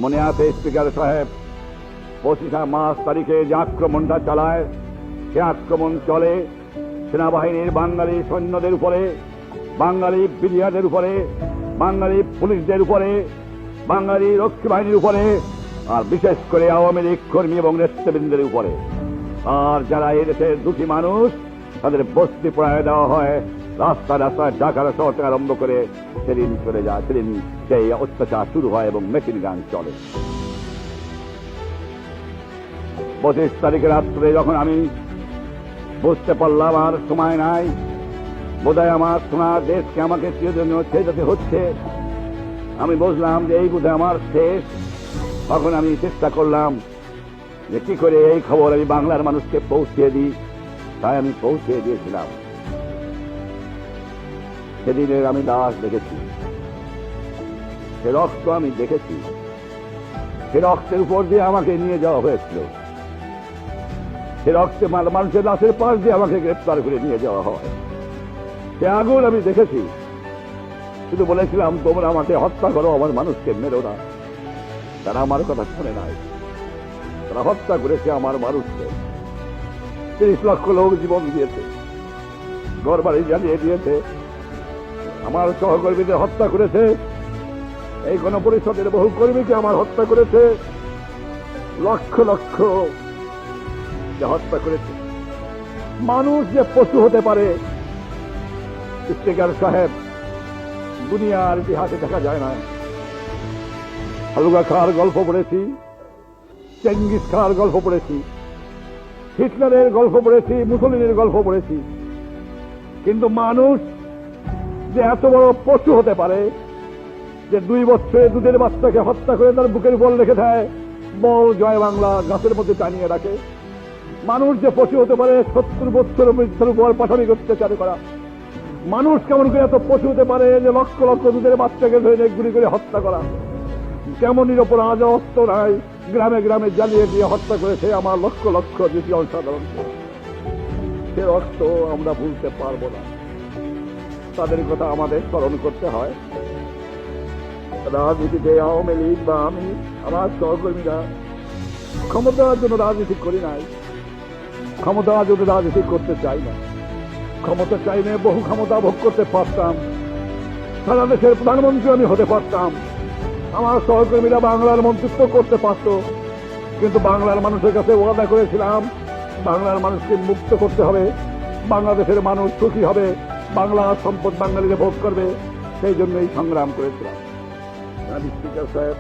মনে আছে স্পিকার সাহেব, 25 মার্চ তারিখে যে আক্রমণটা চালায়, সে আক্রমণ চলে সেনাবাহিনীর বাঙালি সৈন্যদের উপরে, বাঙালি বিডিআরদের উপরে, বাঙালি পুলিশদের উপরে, বাঙালি রক্ষী বাহিনীর উপরে, আর বিশেষ করে আওয়ামী লীগ কর্মী এবং নেতৃবৃন্দের উপরে। আর যারা এই দেশের দুঃখী মানুষ, তাদের বস্তি পড়ায় দেওয়া হয়, রাস্তা রাস্তায় ডাকার শহর থেকে আরম্ভ করে সেদিন চলে যায়, সেদিন সেই অত্যাচার শুরু হয় এবং মেশিন গান চলে। 25 তারিখে রাত্রে যখন আমি বুঝতে পারলাম আর সময় নাই, বোধহয় আমার সোনার দেশকে আমাকে চিরজন্য ছেড়ে যেতে হচ্ছে, আমি বুঝলাম যে এই বোধহয় আমার শেষ। তখন আমি চেষ্টা করলাম যে কি করে এই খবর আমি বাংলার মানুষকে পৌঁছে দিই। তাই আমি পৌঁছে দিয়েছিলাম। সেদিনের আমি লাশ দেখেছি, সে রক্ত আমি দেখেছি, সে রক্তের উপর দিয়ে আমাকে নিয়ে যাওয়া হয়েছিল, সে রক্তে মানুষের লাশের পাশ দিয়ে আমাকে গ্রেপ্তার করে নিয়ে যাওয়া হয়। সে আগুন আমি দেখেছি। শুধু বলেছিলাম তোমরা আমাকে হত্যা করো, আমার মানুষকে মেরো না। তারা আমার কথা শুনে নাই, তারা হত্যা করেছে আমার মানুষকে। 30 লক্ষ লোক জীবন দিয়েছে, ঘর বাড়ি জ্বালিয়ে দিয়েছে, আমার সহকর্মীদের হত্যা করেছে, এই গণপরিষদের বহু কর্মীকে আমার হত্যা করেছে, লক্ষ লক্ষ হত্যা করেছে। মানুষ যে পশু হতে পারে, স্পিকার সাহেব, দুনিয়ার ইতিহাসে দেখা যায় না। হালুগা খাঁর গল্প পড়েছি, চেঙ্গিস খাঁর গল্প পড়েছি, হিটলারের গল্প পড়েছি, মুসলিনের গল্প পড়েছি, কিন্তু মানুষ যে এত বড় পশু হতে পারে যে 2 বছরে দুধের বাচ্চাকে হত্যা করে তার বুকের উপর রেখে দেয়, বল জয় বাংলা গাছের মধ্যে টানিয়ে রাখে। মানুষ যে পশু হতে পারে 70 বছর মৃত্যুর উপর পাশানি অত্যাচার করা। মানুষ কেমন করে এত পশু হতে পারে যে লক্ষ লক্ষ দুধের বাচ্চাকে ধরে গুলি করে হত্যা করা। কেমনের ওপর আজ অস্ত্র নাই, গ্রামে গ্রামে জ্বালিয়ে দিয়ে হত্যা করেছে আমার লক্ষ লক্ষ দ্বিতীয় সাধারণকে। সে রক্ত আমরা ভুলতে পারবো না, তাদের কথা আমাদের স্মরণ করতে হয়। রাজনীতিতে আওয়ামী লীগ বা আমি, আমার সহকর্মীরা ক্ষমতার জন্য রাজনীতি করি নাই, ক্ষমতার জন্য রাজনীতি করতে চাই না। ক্ষমতা চাইলে বহু ক্ষমতা ভোগ করতে পারতাম, সারা দেশের প্রধানমন্ত্রী আমি হতে পারতাম, আমার সহকর্মীরা বাংলার মন্ত্রিত্ব করতে পারত। কিন্তু বাংলার মানুষের কাছে ওয়াদা করেছিলাম, বাংলার মানুষকে মুক্ত করতে হবে, বাংলাদেশের মানুষ সুখী হবে, বাংলার সম্পদ বাঙালিরা ভোগ করবে। সেই জন্যই সংগ্রাম করেছিলাম। স্পিকার সাহেব,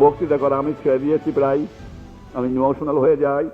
বক্তৃতা করা আমি ছেড়ে দিয়েছি প্রায়, আমি ইমোশনাল হয়ে যাই।